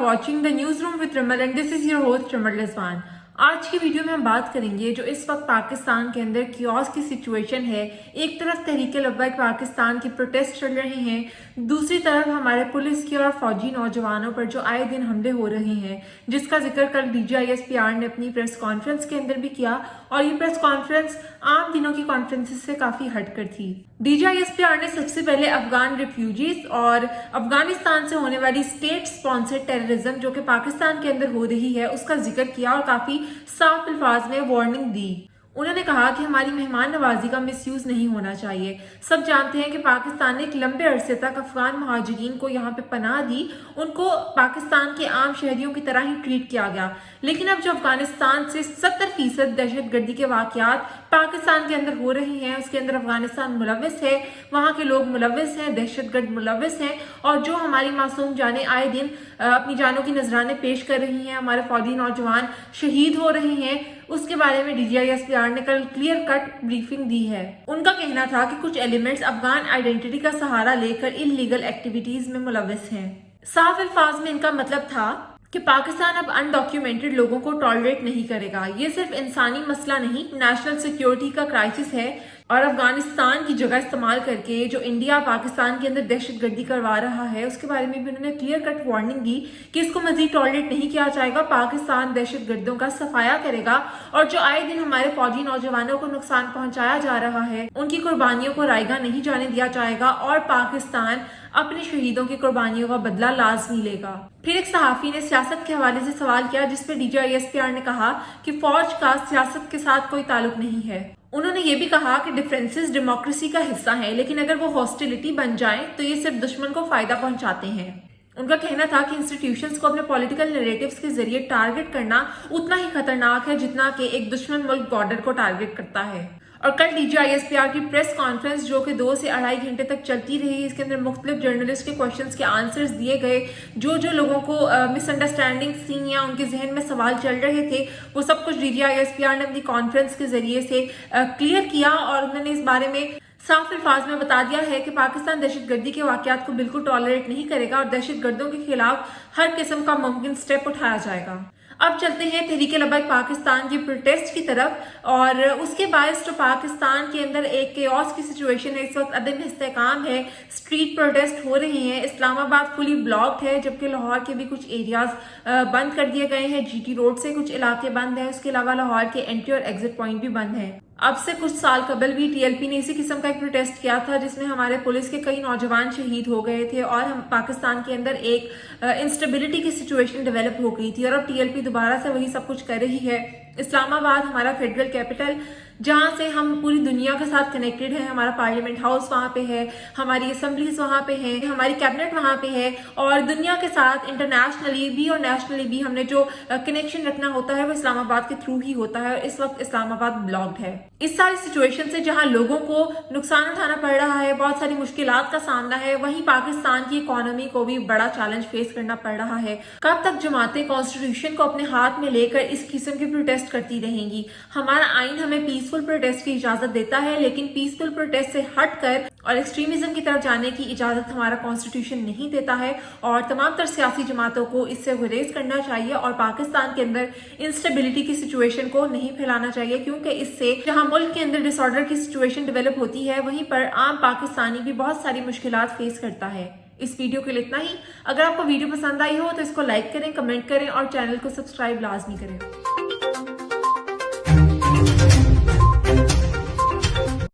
watching the newsroom with Ramal and this is your host Ramal Rizwan। आज की video में हम बात करेंगे जो इस वक्त पाकिस्तान के अंदर कियोस की सिचुएशन है। एक तरफ तहरीक लब्बैक पाकिस्तान की प्रोटेस्ट चल रहे हैं, दूसरी तरफ हमारे पुलिस की और फौजी नौजवानों पर जो आए दिन हमले हो रहे हैं, जिसका जिक्र कल DGISPR ने अपनी प्रेस कॉन्फ्रेंस के अंदर भी किया। और ये प्रेस कॉन्फ्रेंस आम दिनों की कॉन्फ्रेंसेस से काफी हटकर थी। DGISPR ने सबसे पहले अफगान रिफ्यूजीज और अफगानिस्तान से होने वाली स्टेट स्पॉन्सर्ड टेररिज्म जो कि पाकिस्तान के अंदर हो रही है उसका जिक्र किया और काफी साफ अल्फाज में वार्निंग दी। उन्होंने कहा कि हमारी मेहमान नवाजी का मिसयूज नहीं होना चाहिए। सब जानते हैं कि पाकिस्तान ने एक लंबे अरसे तक अफगान महाजिरीन को यहाँ पे पनाह दी, उनको पाकिस्तान के आम शहरियों की तरह ही ट्रीट किया गया। लेकिन अब जो अफगानिस्तान से 70% दहशतगर्दी के वाकयात पाकिस्तान के अंदर हो रहे हैं, उसके अंदर अफगानिस्तान मुलव्विस है, वहाँ के लोग मुलव्विस हैं, दहशतगर्द मुलव्विस हैं, और जो हमारी मासूम जानें आए दिन अपनी जानों की नजराने पेश कर रही हैं, हमारे फौजी नौजवान शहीद हो रहे हैं, उसके बारे में DGISPR ने कल क्लियर कट ब्रीफिंग दी है। उनका कहना था कि कुछ एलिमेंट्स अफगान आइडेंटिटी का सहारा लेकर इलीगल एक्टिविटीज में मुलव्विस हैं। साफ अल्फाज में इनका मतलब था कि पाकिस्तान अब अनडॉक्यूमेंटेड लोगों को टॉलरेट नहीं करेगा। ये सिर्फ इंसानी मसला नहीं, नेशनल सिक्योरिटी का क्राइसिस है। और अफगानिस्तान की जगह इस्तेमाल करके जो इंडिया पाकिस्तान के अंदर दहशतगर्दी करवा रहा है उसके बारे में भी उन्होंने क्लियर कट वार्निंग दी कि इसको मजीद टॉलरेट नहीं किया जाएगा। पाकिस्तान दहशतगर्दों का सफाया करेगा और जो आए दिन हमारे फौजी नौजवानों को नुकसान पहुंचाया जा रहा है उनकी कुर्बानियों को रायगा नहीं जाने दिया जाएगा और पाकिस्तान अपने शहीदों की कुर्बानियों का बदला लाजमी लेगा। फिर एक सहाफी ने सियासत के हवाले से सवाल किया जिसपे DGISPR ने कहा कि फौज का सियासत के साथ कोई ताल्लुक नहीं है। उन्होंने ये भी कहा कि डिफरेंसेस डेमोक्रेसी का हिस्सा हैं, लेकिन अगर वो हॉस्टिलिटी बन जाएं तो ये सिर्फ दुश्मन को फायदा पहुंचाते हैं। उनका कहना था कि इंस्टीट्यूशंस को अपने पॉलिटिकल नैरेटिव्स के जरिए टारगेट करना उतना ही खतरनाक है जितना कि एक दुश्मन मुल्क बॉर्डर को टारगेट करता है। और कल DGISPR की प्रेस कॉन्फ्रेंस जो कि 2 से 2.5 घंटे तक चलती रही, इसके अंदर मुख्तलिफ जर्नलिस्ट के क्वेश्चंस के आंसर्स दिए गए। जो लोगों को मिसअंडरस्टैंडिंग थी या उनके जहन में सवाल चल रहे थे वो सब कुछ DGISPR ने अपनी कॉन्फ्रेंस के जरिए से क्लियर किया और उन्होंने इस बारे में साफ अल्फाज में बता दिया है कि पाकिस्तान दहशतगर्दी के वाकयात को बिल्कुल टॉलरेट नहीं करेगा और दहशतगर्दों के खिलाफ हर किस्म का मुमकिन स्टेप उठाया जाएगा। अब चलते हैं तहरीक लब्बैक पाकिस्तान की प्रोटेस्ट की तरफ। और उसके बाद जो पाकिस्तान के अंदर एक केओस की सिचुएशन है, इस वक्त अदम इस्तेहकाम है, स्ट्रीट प्रोटेस्ट हो रही हैं। इस्लामाबाद फुली ब्लॉक्ड है जबकि लाहौर के भी कुछ एरियाज बंद कर दिए गए हैं। GT रोड से कुछ इलाके बंद हैं, उसके अलावा लाहौर के एंट्री और एग्जिट पॉइंट भी बंद हैं। अब से कुछ साल कबल भी TLP ने इसी किस्म का एक प्रोटेस्ट किया था जिसमें हमारे पुलिस के कई नौजवान शहीद हो गए थे और हम पाकिस्तान के अंदर एक इंस्टेबिलिटी की सिचुएशन डेवलप हो गई थी। और अब TLP दोबारा से वही सब कुछ कर रही है। इस्लामाबाद हमारा फेडरल कैपिटल जहां से हम पूरी दुनिया के साथ कनेक्टेड है, हमारा पार्लियामेंट हाउस वहां पे है, हमारी असेंबलीज वहां पे है, हमारी कैबिनेट वहां पे है और दुनिया के साथ इंटरनेशनली भी और नेशनली भी हमने जो कनेक्शन रखना होता है वो इस्लामाबाद के थ्रू ही होता है। और इस वक्त इस्लामाबाद ब्लॉक्ड है। इस सारी सिचुएशन से जहां लोगों को नुकसान उठाना पड़ रहा है, बहुत सारी मुश्किलात का सामना है, वहीं पाकिस्तान की इकोनॉमी को भी बड़ा चैलेंज फेस करना पड़ रहा है। कब तक जमातें कॉन्स्टिट्यूशन को अपने हाथ में लेकर इस किस्म की प्रोटेस्ट करती रहेंगी? हमारा आइन हमें पीसफुल प्रोटेस्ट की इजाजत देता है, लेकिन पीसफुल प्रोटेस्ट से हटकर और एक्सट्रीमिज्म की तरफ जाने की इजाजत हमारा कॉन्स्टिट्यूशन नहीं देता है। और तमाम तर सियासी जमातों को इससे गुरेज करना चाहिए और पाकिस्तान के अंदर इंस्टेबिलिटी की सिचुएशन को नहीं फैलाना चाहिए, क्योंकि इससे जहां मुल्क के अंदर डिसऑर्डर की सिचुएशन डेवलप होती है वहीं पर आम पाकिस्तानी भी बहुत सारी मुश्किलात फेस करता है। इस वीडियो के लिए इतना ही। अगर आपको वीडियो पसंद आई हो तो इसको लाइक करें, कमेंट करें और चैनल को सब्सक्राइब लाजमी करें।